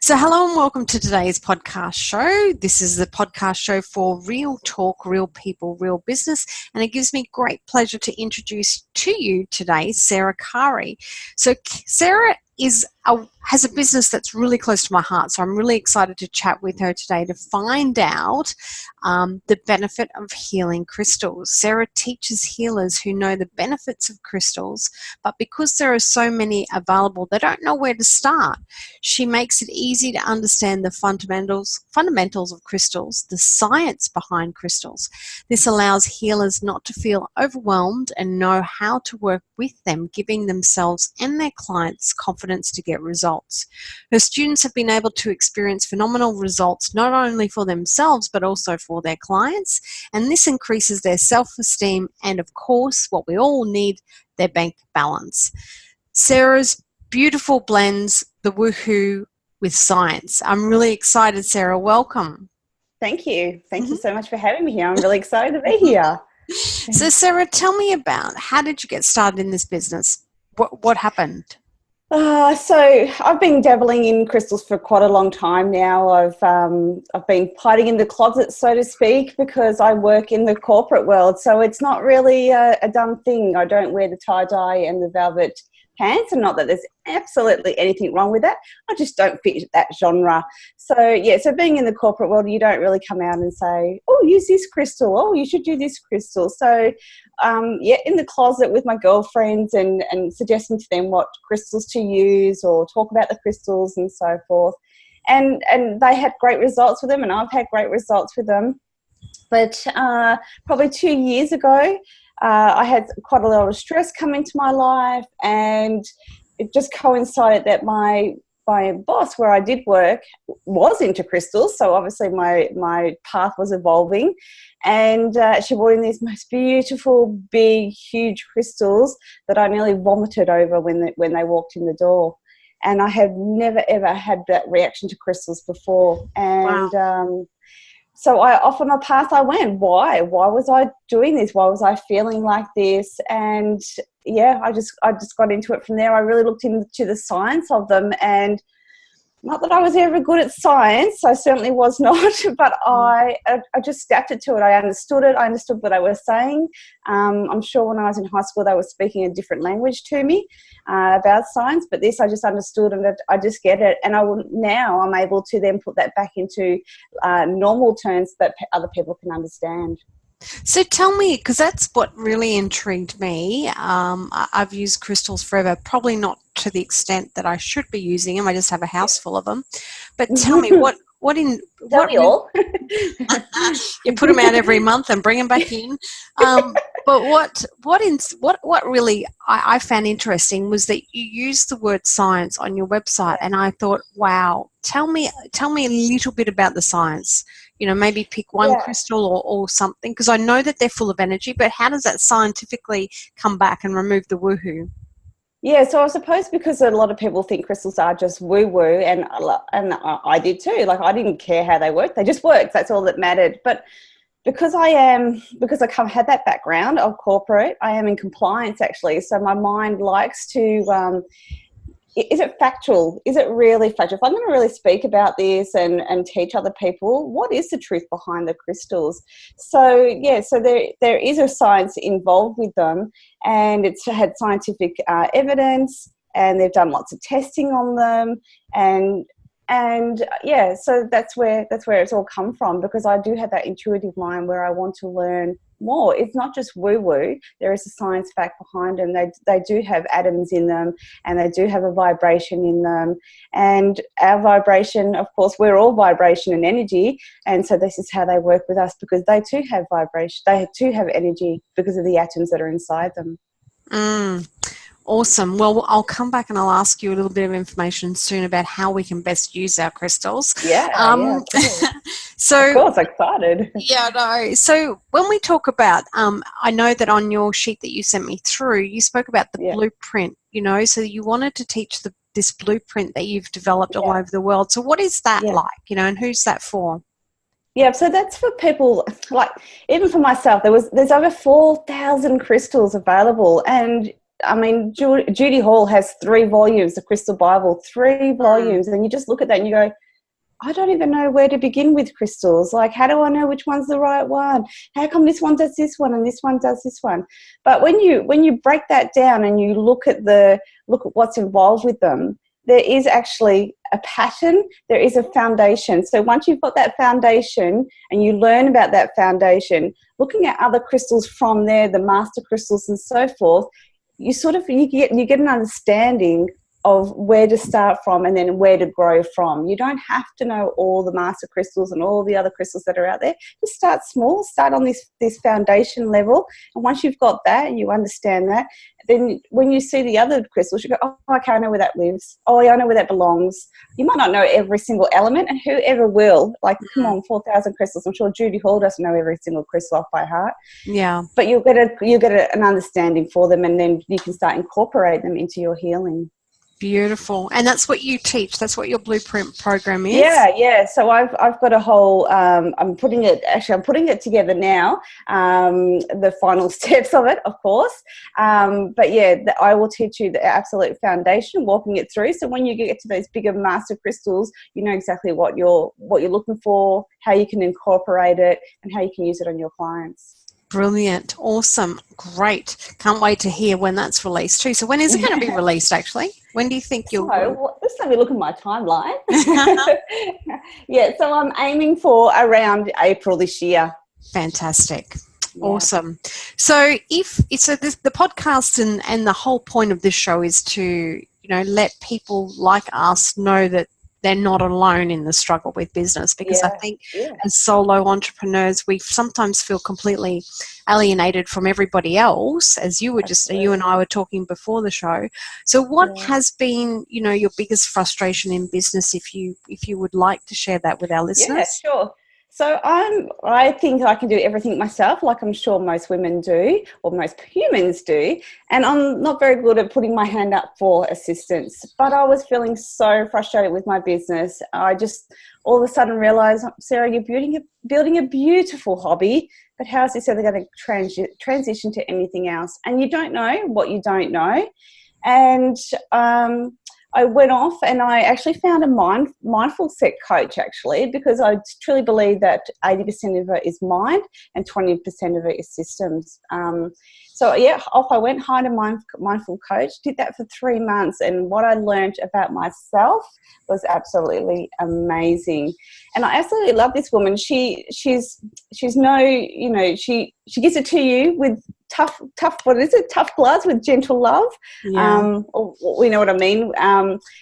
So, hello and welcome to today's podcast show. This is the podcast show for real talk, real people, real business, and it gives me great pleasure to introduce to you today Sarah Carrie. So, Sarah has a business that's really close to my heart, so I'm really excited to chat with her today to find out the benefit of healing crystals. Sarah teaches healers who know the benefits of crystals, but because there are so many available, they don't know where to start. She makes it easy to understand the fundamentals of crystals, the science behind crystals. This allows healers not to feel overwhelmed and know how to work with them, giving themselves and their clients confidence to get results. Her students have been able to experience phenomenal results not only for themselves but also for their clients, and this increases their self-esteem and, of course, what we all need, their bank balance. Sarah's beautiful blends the woohoo with science. I'm really excited, Sarah. Welcome. Thank you. Thank you so much for having me here. I'm really excited to be here. So, Sarah, tell me about how did you get started in this business? What happened? So I've been dabbling in crystals for quite a long time now. I've been hiding in the closet, so to speak, because I work in the corporate world. So it's not really a done thing. I don't wear the tie-dye and the velvet pants, and not that there's absolutely anything wrong with that. I just don't fit that genre. So being in the corporate world, you don't really come out and say, oh, use this crystal. Oh, you should do this crystal. So in the closet with my girlfriends and suggesting to them what crystals to use or talk about the crystals and so forth. And they had great results with them, and I've had great results with them. But probably 2 years ago, I had quite a lot of stress come into my life, and it just coincided that my boss, where I did work, was into crystals. So obviously my path was evolving, and she brought in these most beautiful, big, huge crystals that I nearly vomited over when they walked in the door. And I had never, ever had that reaction to crystals before. And wow. So off on a path I went. Why was I doing this? Why was I feeling like this? And I just got into it from there. I really looked into the science of them, and not that I was ever good at science, I certainly was not, but I just adapted to it. I understood it. I understood what they were saying. I'm sure when I was in high school they were speaking a different language to me about science, but this I just understood, and I just get it. And now I'm able to then put that back into normal terms that other people can understand. So tell me, because that's what really intrigued me. I've used crystals forever, probably not to the extent that I should be using them. I just have a house full of them. But tell me, what you put them out every month and bring them back in. But what really I found interesting was that you used the word science on your website, and I thought, wow, tell me a little bit about the science. You know, maybe pick one crystal or something, because I know that they're full of energy, but how does that scientifically come back and remove the woohoo? Yeah, so I suppose because a lot of people think crystals are just woo-woo, and I did too. Like, I didn't care how they worked; they just worked. That's all that mattered. But because I had that background of corporate, I am in compliance actually. So my mind likes to. Is it factual? Is it really factual? If I'm going to really speak about this and teach other people, what is the truth behind the crystals? So there is a science involved with them, and it's had scientific evidence, and they've done lots of testing on them, so that's where it's all come from, because I do have that intuitive mind where I want to learn more. It's not just woo-woo. There is a science fact behind them. They do have atoms in them, and they do have a vibration in them. And our vibration, of course, we're all vibration and energy, and so this is how they work with us, because they too have vibration. They too have energy because of the atoms that are inside them. Awesome. Well, I'll come back and I'll ask you a little bit of information soon about how we can best use our crystals. So, of course, excited. Yeah, no. So when we talk about, I know that on your sheet that you sent me through, you spoke about the blueprint, so you wanted to teach this blueprint that you've developed all over the world. So what is that like, and who's that for? Yeah, so that's for people, like, even for myself, there's over 4,000 crystals available, and I mean, Judy Hall has 3 volumes, the Crystal Bible, 3 volumes, and you just look at that and you go, I don't even know where to begin with crystals. Like, how do I know which one's the right one? How come this one does this one and this one does this one? But when you break that down and you look at what's involved with them, there is actually a pattern, there is a foundation. So once you've got that foundation and you learn about that foundation, looking at other crystals from there, the master crystals and so forth, you get an understanding of where to start from and then where to grow from. You don't have to know all the master crystals and all the other crystals that are out there. Just start small, start on this foundation level. And once you've got that and you understand that, then when you see the other crystals, you go, oh, okay, I know where that lives. Oh, yeah, I know where that belongs. You might not know every single element, and whoever will, like, come on, 4,000 crystals. I'm sure Judy Hall doesn't know every single crystal off by heart. Yeah. But you'll get an understanding for them, and then you can start incorporate them into your healing. Beautiful. And that's what you teach. That's what your blueprint program is. Yeah. So I've got a whole, I'm putting it together now, the final steps of it, of course. But yeah, I will teach you the absolute foundation, walking it through. So when you get to those bigger master crystals, you know exactly what you're looking for, how you can incorporate it, and how you can use it on your clients. Brilliant. Awesome. Great. Can't wait to hear when that's released too. So when is it going to be released, actually? When do you think you'll... Just let me look at my timeline. Yeah, so I'm aiming for around April this year. Fantastic. Yeah. Awesome. So the podcast and the whole point of this show is to, let people like us know that they're not alone in the struggle with business, because I think as solo entrepreneurs, we sometimes feel completely alienated from everybody else, as you and I were talking before the show. So what has been, your biggest frustration in business, if you would like to share that with our listeners? Yeah, sure. So I think I can do everything myself, like I'm sure most women do, or most humans do. And I'm not very good at putting my hand up for assistance. But I was feeling so frustrated with my business. I just all of a sudden realised, Sarah, you're building a beautiful hobby, but how is this ever going to transition to anything else? And you don't know what you don't know. And I went off and I actually found a mindful set coach, actually, because I truly believe that 80% of it is mind and 20% of it is systems. Off I went, hired a mindful coach, did that for 3 months, and what I learned about myself was absolutely amazing. And I absolutely love this woman. She's no, she gives it to you with tough gloves with gentle love. Yeah. We know what I mean.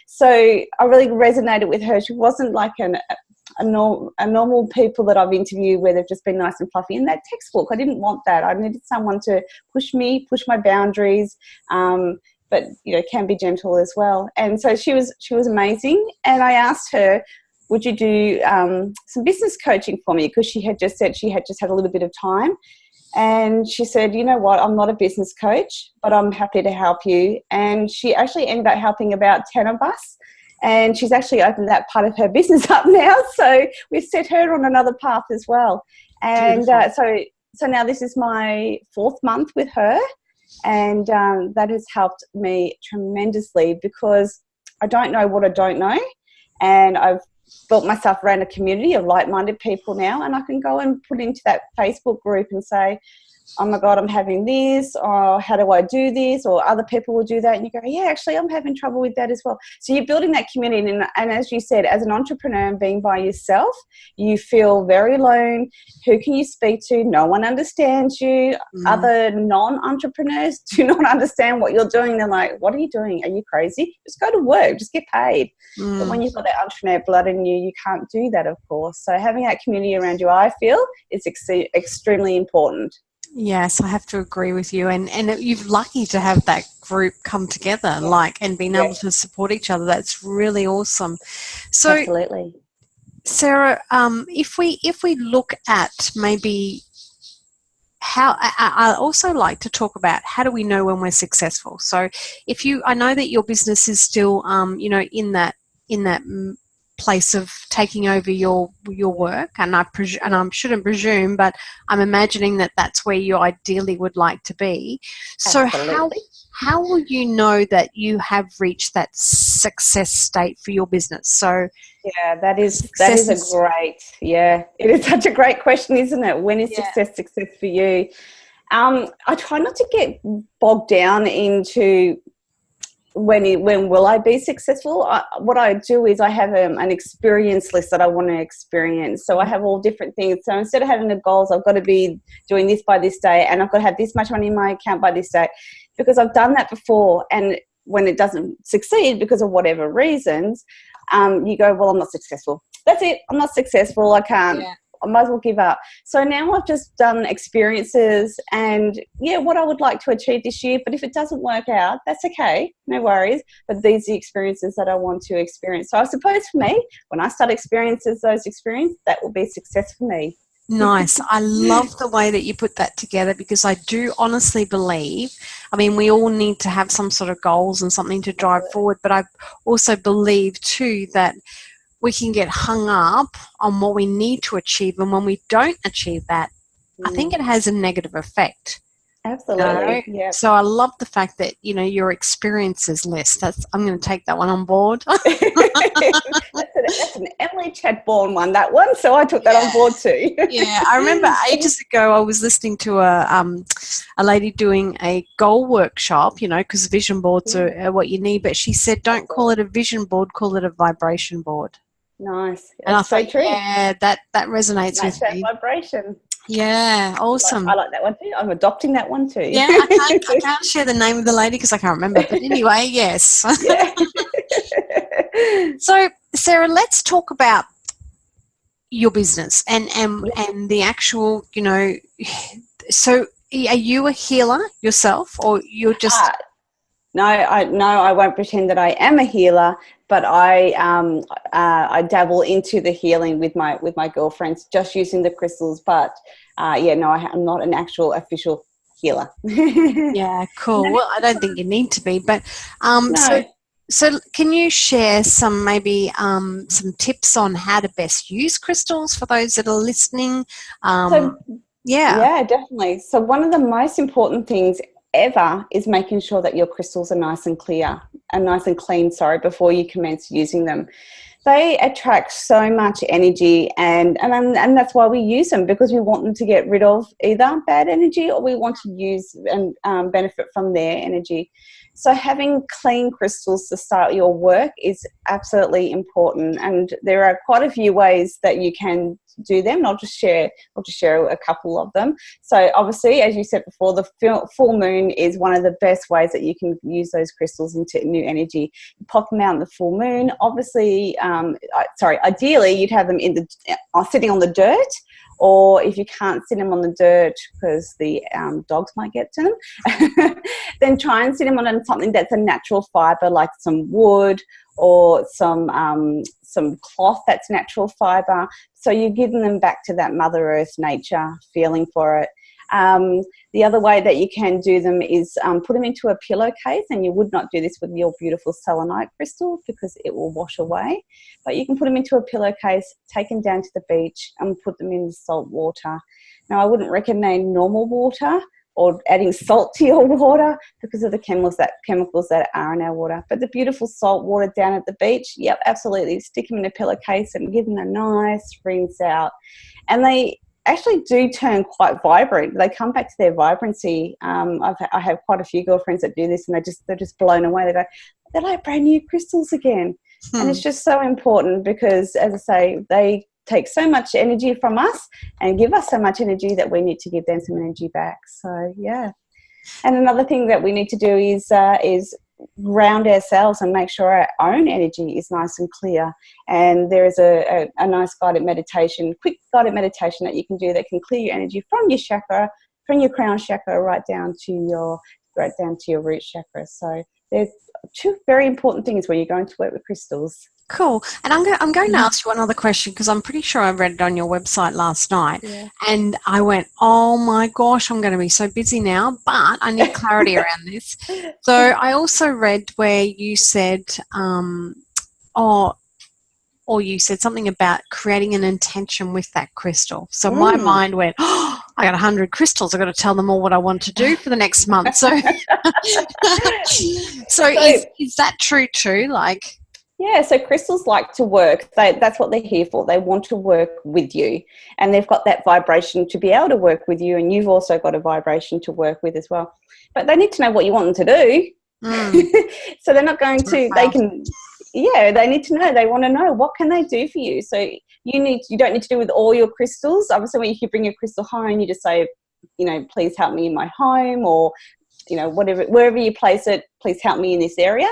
So I really resonated with her. She wasn't like a normal people that I've interviewed where they've just been nice and fluffy. In that textbook, I didn't want that. I needed someone to push my boundaries, but can be gentle as well. And so she was amazing. And I asked her, would you do some business coaching for me? Because she had just said she had just had a little bit of time. And she said, you know what, I'm not a business coach, but I'm happy to help you. And she actually ended up helping about 10 of us. And she's actually opened that part of her business up now. So we've set her on another path as well. And so now this is my 4th month with her. And that has helped me tremendously, because I don't know what I don't know. And I've built myself around a community of like-minded people now, and I can go and put into that Facebook group and say, oh my God, I'm having this, or how do I do this, or other people will do that, and you go, yeah, actually I'm having trouble with that as well. So you're building that community, and as you said, as an entrepreneur and being by yourself, you feel very alone. Who can you speak to? No one understands you. Other non-entrepreneurs do not understand what you're doing. They're like, what are you doing? Are you crazy? Just go to work, just get paid. But when you've got that entrepreneur blood in you, you can't do that, of course. So having that community around you, I feel, is extremely important. Yes, I have to agree with you. And you're lucky to have that group come together, and being able to support each other. That's really awesome. So, absolutely. Sarah, if we look at maybe how, I also like to talk about how do we know when we're successful. So I know that your business is still, in that place of taking over your work, and I shouldn't presume, but I'm imagining that that's where you ideally would like to be. So how will you know that you have reached that success state for your business? So yeah, that is a great, it is such a great question, isn't it? When is success for you? I try not to get bogged down into when will I be successful. What I do is I have an experience list that I want to experience. So I have all different things. So instead of having the goals, I've got to be doing this by this day, and I've got to have this much money in my account by this day, because I've done that before. And when it doesn't succeed because of whatever reasons, you go, well, I'm not successful. That's it. I'm not successful. I can't. Yeah. I might as well give up. So now I've just done experiences and what I would like to achieve this year. But if it doesn't work out, that's okay. No worries. But these are the experiences that I want to experience. So I suppose for me, when I start those experiences, that will be success for me. Nice. I love the way that you put that together, because I do honestly believe, I mean, we all need to have some sort of goals and something to drive forward, but I also believe too that we can get hung up on what we need to achieve, and when we don't achieve that, I think it has a negative effect. Absolutely. Yeah. So I love the fact that, your experiences list. I'm going to take that one on board. That's an Emily Chadbourne one, that one. So I took that on board too. Yeah, I remember ages ago I was listening to a lady doing a goal workshop, because vision boards are what you need. But she said, don't call it a vision board, call it a vibration board. Nice. And I thought, true. Yeah, that resonates with me. Vibration. Yeah, awesome. I like that one too. I'm adopting that one too. Yeah, I can't share the name of the lady because I can't remember. But anyway, yes. Yeah. So, Sarah, let's talk about your business and the actual, so are you a healer yourself, or you're just... No, I won't pretend that I am a healer, but I dabble into the healing with my girlfriends, just using the crystals. But I'm not an actual official healer. Yeah, cool. Well, I don't think you need to be, but no. So can you share some some tips on how to best use crystals for those that are listening? Yeah, definitely. So one of the most important things ever is making sure that your crystals are nice and clean, before you commence using them. They attract so much energy, and that's why we use them, because we want them to get rid of either bad energy, or we want to use and benefit from their energy. So having clean crystals to start your work is absolutely important, and there are quite a few ways that you can do them. I'll just share a couple of them. So obviously, as you said before, the full moon is one of the best ways that you can use those crystals into new energy. You pop them out in the full moon. Obviously, ideally you'd have them sitting on the dirt, or if you can't sit them on the dirt because the dogs might get to them, then try and sit them on something that's a natural fibre, like some wood or some cloth that's natural fibre. So you're giving them back to that Mother Earth nature feeling for it. The other way that you can do them is put them into a pillowcase, and you would not do this with your beautiful selenite crystal because it will wash away. But you can put them into a pillowcase, take them down to the beach and put them in the salt water. Now, I wouldn't recommend normal water or adding salt to your water because of the chemicals that are in our water. But the beautiful salt water down at the beach, yep, absolutely. Stick them in a pillowcase and give them a nice rinse out. And they actually do turn quite vibrant. They come back to their vibrancy. I have quite a few girlfriends that do this, and they're just blown away. They go, they're like brand new crystals again. And it's just so important because, as I say, they take so much energy from us and give us so much energy that we need to give them some energy back. So, yeah. And another thing that we need to do is ground ourselves and make sure our own energy is nice and clear. And there is a nice quick guided meditation that you can do that can clear your energy from your chakra, from your crown chakra, right down to your root chakra. So there's two very important things when you're going to work with crystals. Cool. And I'm going to ask you one other question, because I'm pretty sure I read it on your website last night, and I went, oh my gosh, I'm going to be so busy now, but I need clarity around this. So I also read where you said, or you said something about creating an intention with that crystal. So my mind went, oh, I got 100 crystals. I've got to tell them all what I want to do for the next month. So, is that true too? Like, yeah, so crystals like to work. That's what they're here for. They want to work with you, and they've got that vibration to be able to work with you, and you've also got a vibration to work with as well. But they need to know what you want them to do. So they're not going to, they can, they need to know. They want to know, what can they do for you? So you don't need to do with all your crystals. Obviously, when you bring your crystal home, you just say, please help me in my home, or, wherever you place it, please help me in this area.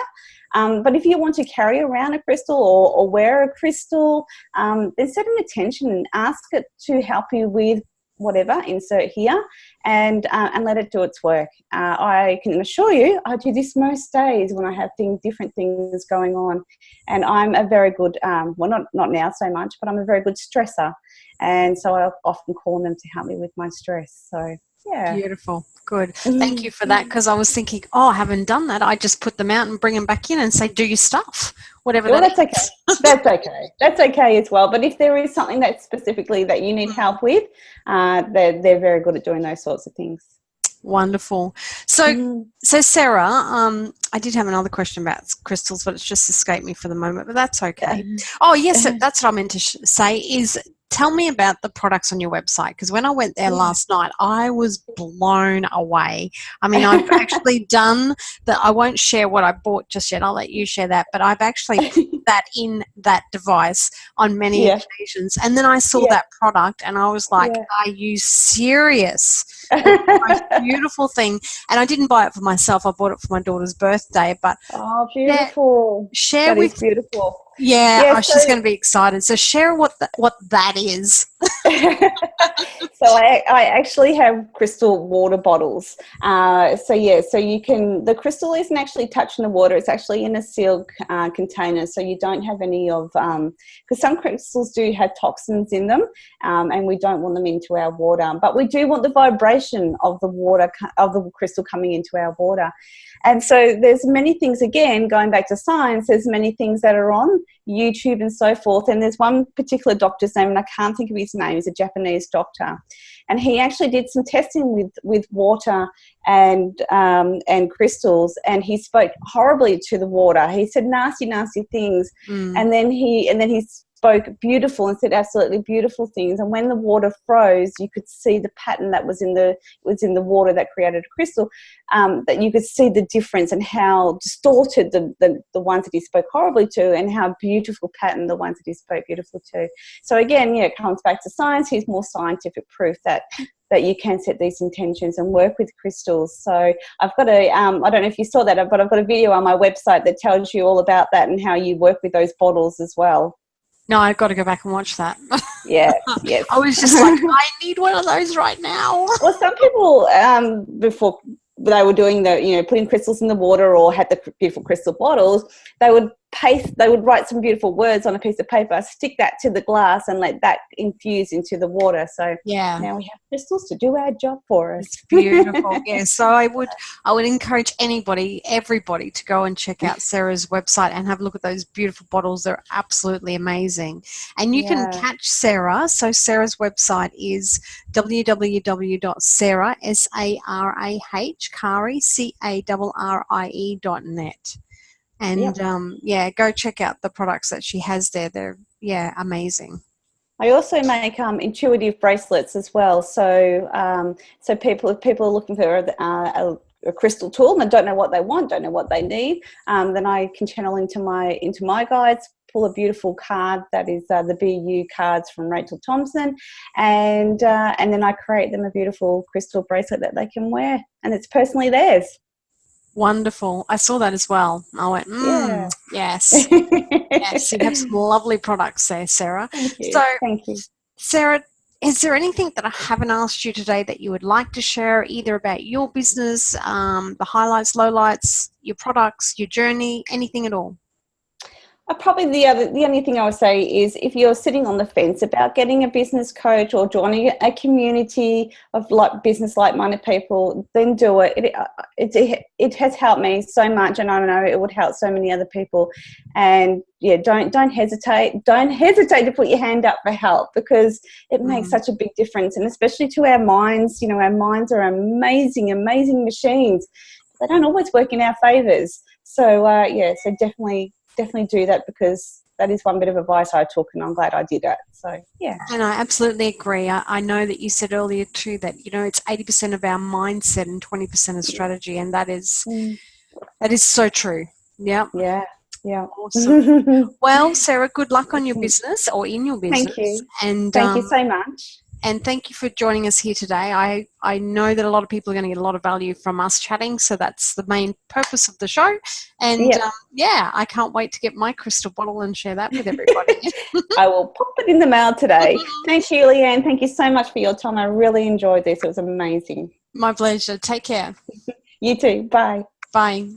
But if you want to carry around a crystal or wear a crystal, then set an intention and ask it to help you with whatever, insert here, and let it do its work. I can assure you, I do this most days when I have different things going on, and I'm a very good, not now so much, but I'm a very good stressor, and so I often call them to help me with my stress. So yeah. Beautiful. Good. Thank you for that, because I was thinking, I haven't done that. I just put them out and bring them back in and say, do your stuff, whatever that's okay. That's okay. That's okay as well. But if there is something that specifically that you need help with, they're very good at doing those sorts of things. Wonderful. So Sarah, I did have another question about crystals, but it's just escaped me for the moment, but that's okay. Oh, yes, that's what I meant to say is, tell me about the products on your website, because when I went there last night, I was blown away. I mean, I've actually done that. I won't share what I bought just yet. I'll let you share that. But I've actually put that in that device on many occasions. And then I saw that product and I was like, are you serious? It's the most beautiful thing. And I didn't buy it for myself. I bought it for my daughter's birthday. But beautiful. Share that is beautiful. She's going to be excited. So share what that is. So I actually have crystal water bottles. So you can, the crystal isn't actually touching the water. It's actually in a sealed container. So you don't have any of, because some crystals do have toxins in them, and we don't want them into our water. But we do want the vibration of the water, of the crystal coming into our water. And so there's many things, again, going back to science, there's many things that are on YouTube and so forth. And there's one particular doctor's name, and I can't think of his name. He's a Japanese doctor. And he actually did some testing with water and crystals, and he spoke horribly to the water. He said nasty, nasty things. And then he spoke beautiful and said absolutely beautiful things. And when the water froze, you could see the pattern that was in the water that created a crystal, that you could see the difference and how distorted the ones that he spoke horribly to, and how beautiful pattern the ones that he spoke beautiful to. So again, it comes back to science. Here's more scientific proof that you can set these intentions and work with crystals. So I've got I don't know if you saw that, but I've got a video on my website that tells you all about that and how you work with those bottles as well. No, I've got to go back and watch that. Yes. I was just like, I need one of those right now. Well, some people, before they were doing putting crystals in the water or had the beautiful crystal bottles, they would write some beautiful words on a piece of paper, stick that to the glass, and let that infuse into the water. So now we have crystals to do our job for us. It's beautiful. So I would encourage everybody to go and check out Sarah's website and have a look at those beautiful bottles. They're absolutely amazing. And you can catch Sarah. So Sarah's website is www.sarah, Carrie.net. And go check out the products that she has there. They're amazing. I also make intuitive bracelets as well. So if people are looking for a crystal tool and don't know what they want, don't know what they need, then I can channel into my guides, pull a beautiful card that is the BU cards from Rachel Thompson, and then I create them a beautiful crystal bracelet that they can wear, and it's personally theirs. Wonderful. I saw that as well. I went, yes. Yes, you have some lovely products there, Sarah. Thank you. So, thank you. Sarah, is there anything that I haven't asked you today that you would like to share, either about your business, the highlights, lowlights, your products, your journey, anything at all? Probably the only thing I would say is if you're sitting on the fence about getting a business coach or joining a community of like-minded people, then do it. It has helped me so much, and I know it would help so many other people. And yeah, don't hesitate. Don't hesitate to put your hand up for help, because it makes such a big difference, and especially to our minds. You know, our minds are amazing machines. They don't always work in our favours. So so definitely do that, because that is one bit of advice I took, and I'm glad I did it. So yeah. And I absolutely agree. I know that you said earlier too that, you know, it's 80% of our mindset and 20% of strategy, and that is so true. Yeah. Yeah. Awesome. Well, Sarah, good luck on your business, or in your business. Thank you. And thank you so much. And thank you for joining us here today. I know that a lot of people are going to get a lot of value from us chatting, so that's the main purpose of the show. And I can't wait to get my crystal bottle and share that with everybody. I will pop it in the mail today. Thank you, Leanne. Thank you so much for your time. I really enjoyed this. It was amazing. My pleasure. Take care. You too. Bye. Bye.